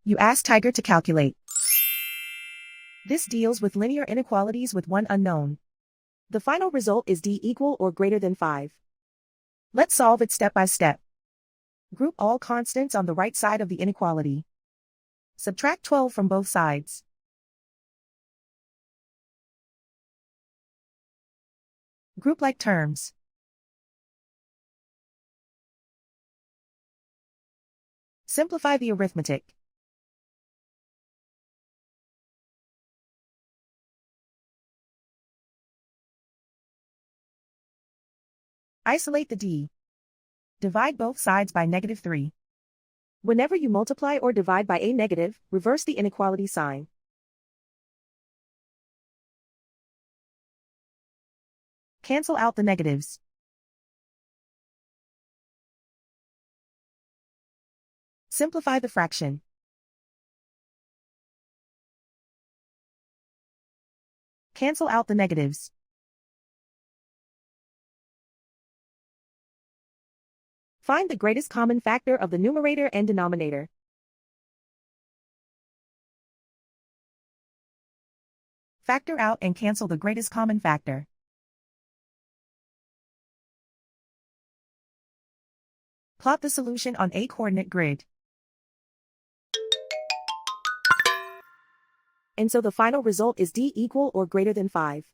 You ask Tiger to calculate. This deals with linear inequalities with one unknown. The final result is d equal or greater than 5. Let's solve it step by step. Group all constants on the right side of the inequality. Subtract 12 from both sides. Group like terms. Simplify the arithmetic. Isolate the d. Divide both sides by -3. Whenever you multiply or divide by a negative, reverse the inequality sign. Cancel out the negatives. Simplify the fraction. Cancel out the negatives. Find the greatest common factor of the numerator and denominator. Factor out and cancel the greatest common factor. Plot the solution on a coordinate grid. And so the final result is d equal or greater than 5.